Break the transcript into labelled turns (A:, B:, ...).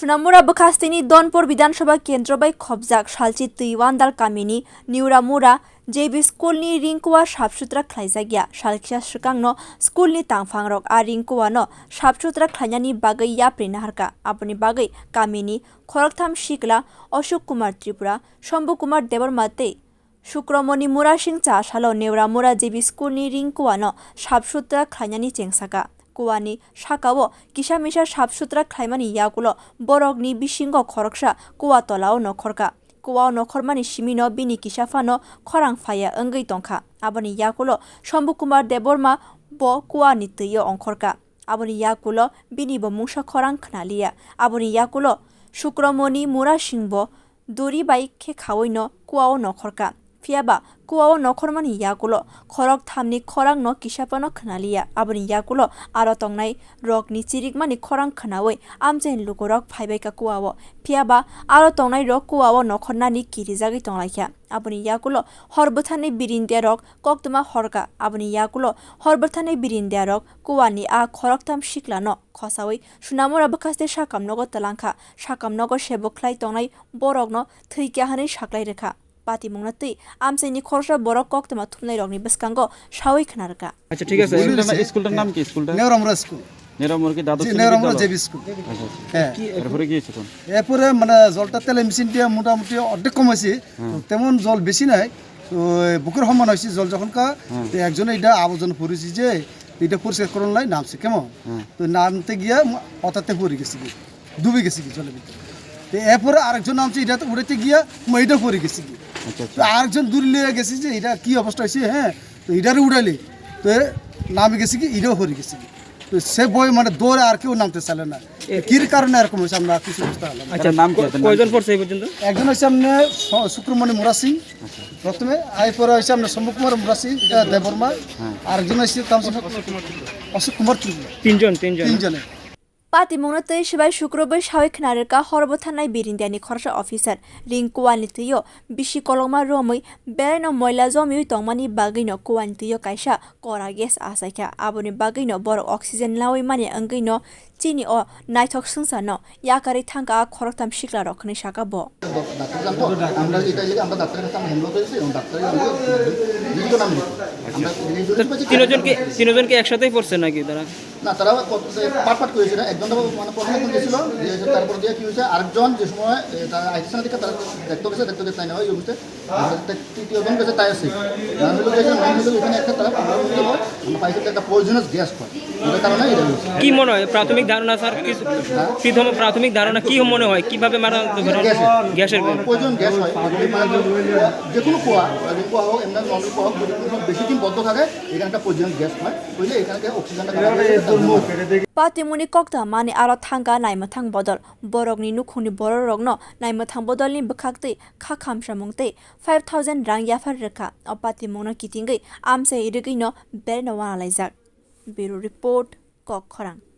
A: Mura Bakastini Donpur Vidansabha Kendra by Khobjak Shalchi Twiwandal Kamini Newra Mura JB Schoolni Ringkwa Shapsutra Klaizagya Shalkya Shikangno Schoolni Tangfangrok A Ringkwano Shapsutra Khwlainani Bagai Yaprinharka Apuni Bagai Kamini khoroktham sikla Ashok Kumar Tripura Sambhu Kumar Debbarma Sukramony Murasing Chasalo Newra Mura JB Schoolni Ringkwano Shapsutra Khwlainani Chengsaka Kowani Shakao Kishamisa Shapsutra Khwlainani yagulo rokni bisingo khoroksa kowa tolao nokhorka kowa nokhormani simino bini kisafano khorang phaya wngkha tongkha aboni yagulo Sambhu Kumar Debbarma bo kowa ni twiyo ongkhorka aboni yagulo bini bo mungsa khorang khnaliya aboni yagulo Sukramony Murasing bo duri bai khe khawino kowa nokhorka Fiaba, kowa nokhormani yagulo khoroktham khorang no kisapano khnaliya aboni yagulo aro tongnai rokni chirikmani khorang khnawi amchaini lukorog phaibaika kowa fiaba aro tongnai rok kowa nokhornani kirijagi tonglaikha aboni yagulo horbothani birindia rok koktuma horka aboni yagulo horbothani birindia rok kowani a khoroktham sikla no khosawi sunamura bakaste sakamnogo talangkha sakamnogo seboklai tongnai borokno thwikha hani saklai rekha patimungni amchaini khorsa borok koktuma thumnai rokni biskango shawi khnarka
B: আচ্ছা ঠিক আছে স্কুলটার নাম কি স্কুলটা
C: Neora Mura school
B: Neora Mura কি দ্বাদশ
C: Neora Mura JB school
B: হ্যাঁ এরপরে কি হয়েছে কোন
C: এরপরে মানে জলটা তেলে মেশিন দিয়ে মোটামুটি অর্ধেক কমাইছে তেমন জল বেশি নাই বুকের সমান হয়েছে জল যখন কা একজনে এটা আবেদন করেছি যে এটা পরিষ্কার করুন নাই নামছে কেমন তো নামতে গিয়া অতাতে পড়ে গেছি ডুবে গেছি জলের ভিতরে তো এরপরে আরেকজন নামছে এটা উড়াইতে গিয়া এটা পড়ে গেছি আরেকজন দূরে লিয়ে গেছি যে এটা কি অবস্থা হয়েছে হ্যাঁ তো এটারে উড়াইলে তো নামে গেছি কি এটাও পড়ে গেছি তো সে বই মানে দৌড়ে আর কেউ নামতে চাইলে না কির কারণে এরকম হয়েছে আমরা কিছু বুঝতে পারলাম
B: আচ্ছা নাম কয়জন পড়ছে এই পর্যন্ত
C: একজন হচ্ছে আপনার শুক্রমণি মুরাসিং প্রথমে এরপরে হচ্ছে আপনার শম্ভু কুমার মুরাসিং দেববর্মা আরেকজন হচ্ছে অশোক কুমার ত্রিপুরা তিনজনে
A: Patimungni Shibai Shukrobai Shawi Knarika Horobothanai Birindiani Khorsa Officer Ringkwani Tiyo Bishi Kolongma Romui Belai Moila Zomi Tongmani Bagino Kwani Tiyo Kaisa Kora Ges Asaika Aboni Bagino Bor Oxygen Lawi Mani Angino Chini o Naitok Sinsa no Yakari Thangka khoroktham sikla rokni shaka bo
D: আমরা এটা আমরা ডাক্তারের কাছে আমরা handle করেছি এবং ডাক্তারের লিখিত নাম
B: তিনজনকে একসাথেই পড়ছে নাকি তারা
D: না তারা পাট করেছিল একজন মানে প্রথমে কোন ছিল তারপর দিয়ে কি হয়েছে আরেকজন যে সময় তারা আইসিসন থেকে তারা দেখতে গেছে তাই না ওই বুঝতে তৃতীয়জন গেছে তাই আছে জানা হলো গেছে নাম হলো এখানে একটা তারা আমরা পাইছে একটা পয়জনাস গ্যাস হয় এর কারণে এটা হয়েছে
B: কি মনে হয় প্রাথমিক ধারণা স্যার কি প্রথম প্রাথমিক ধারণা কি মনে হয় কিভাবে মারা গ্যাসের
D: পয়জন গ্যাস হয় যে কোনো কোয়া হোক এমনি নর্মাল কোয়া হোক বেশি দিন বদ্ধ থাকে এখানে একটা পয়জন গ্যাস হয় বুঝলে এখানে অক্সিজেনটা
A: Patimungni kokta mani aro thangka naimathang bodol borokni nukhungni bororokno naimathang bodolni bkhakte khakhamsamungte 5000 rang yafar rekha o patimungno kitingai amse irigino berno wanalaijak Bureau Report Khoroktham